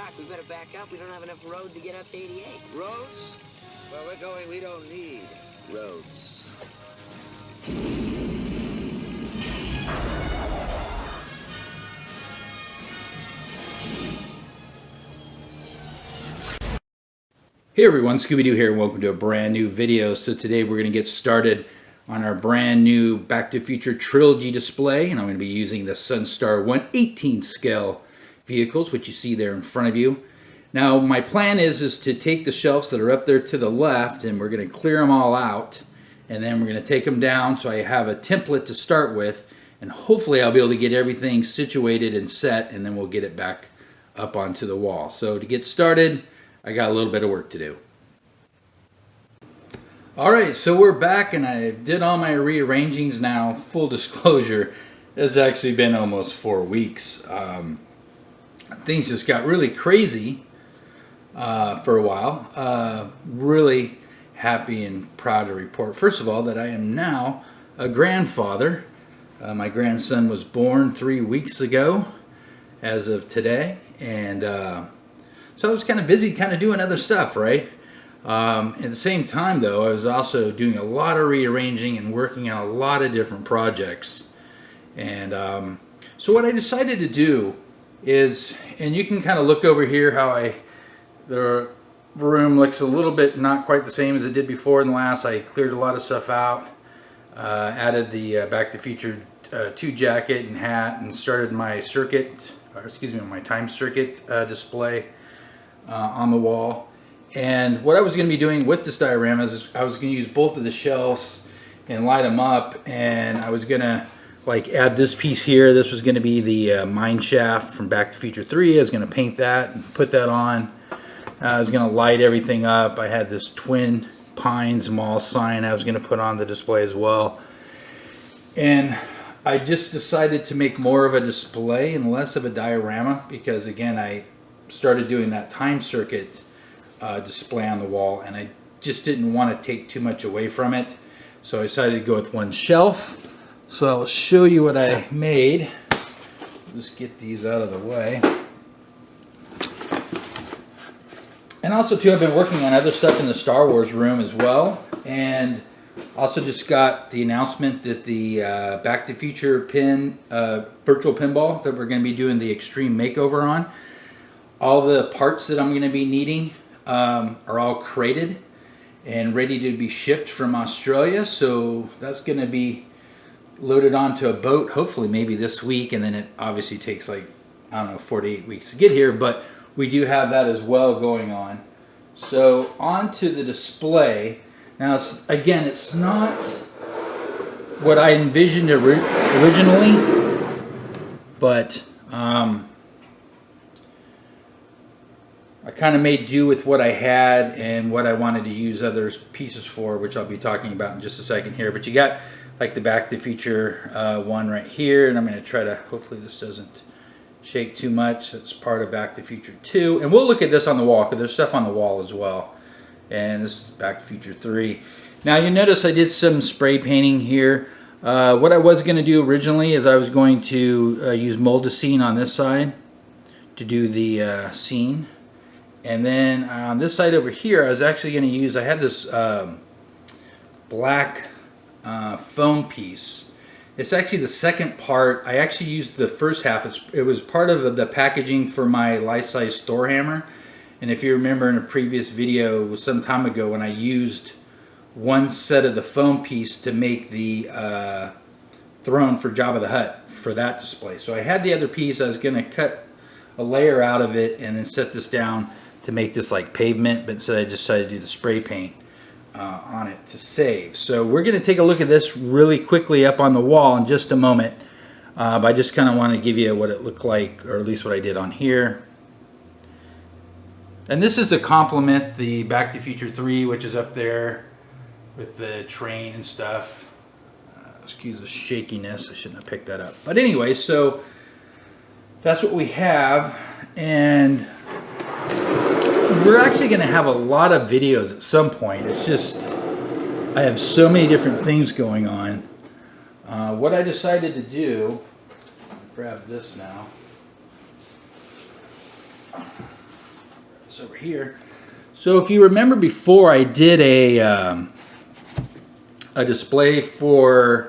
track. We better back up. We don't have enough road to get up to 88. Roads? Where we're going, we don't need roads. Hey everyone, Scooby-Doo here and welcome to a brand new video. So today we're going to get started on our brand new Back to the Future Trilogy display, and I'm going to be using the Sunstar 1/18 scale vehicles, which you see there in front of you. Now my plan is to take the shelves that are up there to the left and we're going to clear them all out, and then we're going to take them down so I have a template to start with, and hopefully I'll be able to get everything situated and set, and then we'll get it back up onto the wall. So to get started, I got a little bit of work to do. Alright, so we're back and I did all my rearrangings now. Full disclosure, it's actually been almost 4 weeks. Things just got really crazy for a while. Really happy and proud to report, first of all, that I am now a grandfather. My grandson was born 3 weeks ago as of today, and so I was kind of busy doing other stuff, right? At the same time, though, I was also doing a lot of rearranging and working on a lot of different projects. And so what I decided to do is, and you can kind of look over here how the room looks a little bit not quite the same as it did before in the last. I cleared a lot of stuff out, added the Back to the Future 2 jacket and hat, and started my circuit, or excuse me, my time circuit display on the wall. And what I was going to be doing with this dioramas is I was going to use both of the shelves and light them up, and I was going to like add this piece here. This was going to be the mine shaft from Back to the Future 3. I was going to paint that and put that on. I was going to light everything up. I had this Twin Pines Mall sign I was going to put on the display as well. And I just decided to make more of a display and less of a diorama, because again, I started doing that time circuit display on the wall and I just didn't want to take too much away from it, so I decided to go with one shelf. So I'll show you what I made. Just get these out of the way. And also too, I've been working on other stuff in the Star Wars room as well, and also just got the announcement that the Back to the Future virtual pinball that we're going to be doing the extreme makeover on, all the parts that I'm going to be needing are all crated and ready to be shipped from Australia. So that's going to be loaded onto a boat, hopefully maybe this week, and then it obviously takes like, I don't know, 4 to 8 weeks to get here, but we do have that as well going on. So onto the display. Now again, it's not what I envisioned originally, but I kind of made do with what I had and what I wanted to use other pieces for, which I'll be talking about in just a second here. But you got like the Back to the Future one right here, and I'm going to try to, hopefully this doesn't shake too much. It's part of Back to the Future 2. And we'll look at this on the wall, because there's stuff on the wall as well. And this is Back to the Future 3. Now you notice I did some spray painting here. What I was going to do originally is I was going to use mold-to-scene on this side to do the scene. And then on this side over here, I was actually going to use, I had this black foam piece. It's actually the second part. I actually used the first half. It was part of the packaging for my life-size Thor hammer. And if you remember in a previous video, it was some time ago when I used one set of the foam piece to make the throne for Jabba the Hutt for that display. So I had the other piece. I was going to cut a layer out of it and then set this down to make this like pavement, but instead I decided to do the spray paint on it to save. So we're going to take a look at this really quickly up on the wall in just a moment. But I just kind of want to give you what it looked like, or at least what I did on here. And this is to complement the Back to the Future 3, which is up there with the train and stuff. Excuse the shakiness, I shouldn't have picked that up. But anyway, so that's what we have, and we're actually going to have a lot of videos at some point. It's just, I have so many different things going on. What I decided to do, grab this now. It's over here. So if you remember before, I did a display for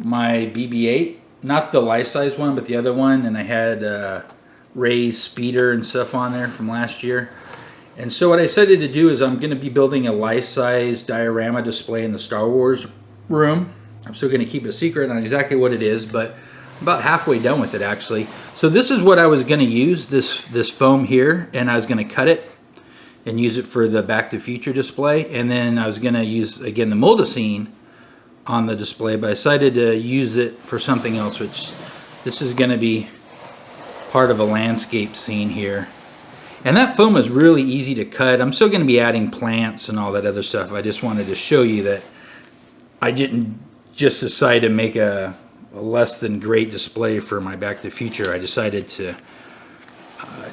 my BB-8, not the life-size one, but the other one, and I had Ray's speeder and stuff on there from last year. And so what I decided to do is I'm going to be building a life-size diorama display in the Star Wars room. I'm still going to keep it a secret on exactly what it is, but I'm about halfway done with it actually. So this is what I was going to use, this foam here, and I was going to cut it and use it for the Back to the Future display. And then I was going to use, again, the moldacine on the display, but I decided to use it for something else, which this is going to be part of a landscape scene here. And that foam is really easy to cut. I'm still going to be adding plants and all that other stuff. I just wanted to show you that I didn't just decide to make a less than great display for my Back to the Future. I decided to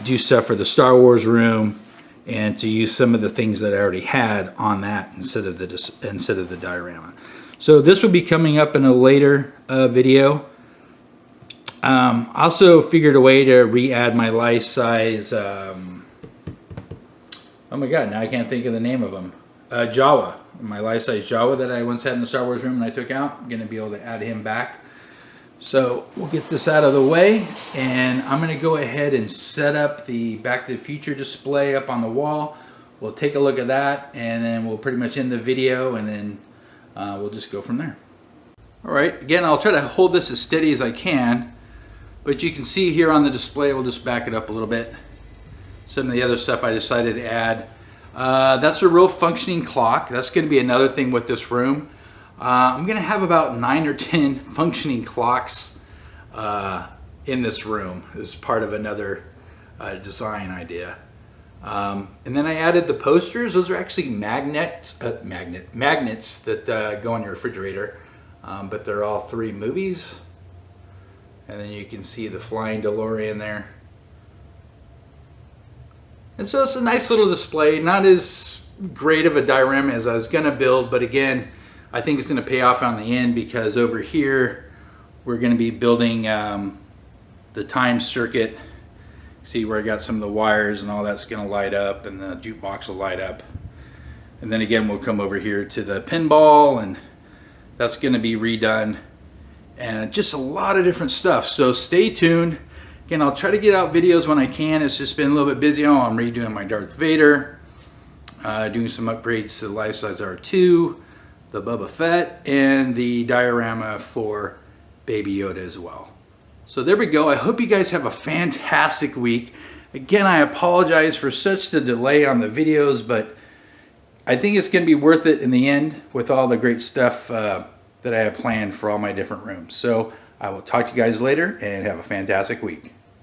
do stuff for the Star Wars room and to use some of the things that I already had on that instead of the diorama. So this will be coming up in a later video. Also figured a way to re-add my life-size, oh my god, now I can't think of the name of them. Jawa, my life-size Jawa that I once had in the Star Wars room and I took out. I'm going to be able to add him back. So we'll get this out of the way, and I'm going to go ahead and set up the Back to the Future display up on the wall. We'll take a look at that, and then we'll pretty much end the video, and then we'll just go from there. Alright, again, I'll try to hold this as steady as I can, but you can see here on the display, we'll just back it up a little bit. Some of the other stuff I decided to add. That's a real functioning clock. That's going to be another thing with this room. I'm going to have about 9 or 10 functioning clocks in this room as part of another design idea. And then I added the posters. Those are actually magnets that go on your refrigerator, but they're all 3 movies. And then you can see the flying DeLorean there. And so it's a nice little display, not as great of a diorama as I was going to build, but again, I think it's going to pay off on the end, because over here we're going to be building the time circuit. See where I got some of the wires and all that's going to light up, and the jukebox will light up. And then again, we'll come over here to the pinball, and that's going to be redone. And just a lot of different stuff, so stay tuned. Again, I'll try to get out videos when I can. It's just been a little bit busy. Oh, I'm redoing my Darth Vader, doing some upgrades to the life-size R2, the Boba Fett, and the diorama for Baby Yoda as well. So there we go. I hope you guys have a fantastic week. Again, I apologize for such the delay on the videos, but I think it's going to be worth it in the end with all the great stuff that I have planned for all my different rooms. So I will talk to you guys later, and have a fantastic week.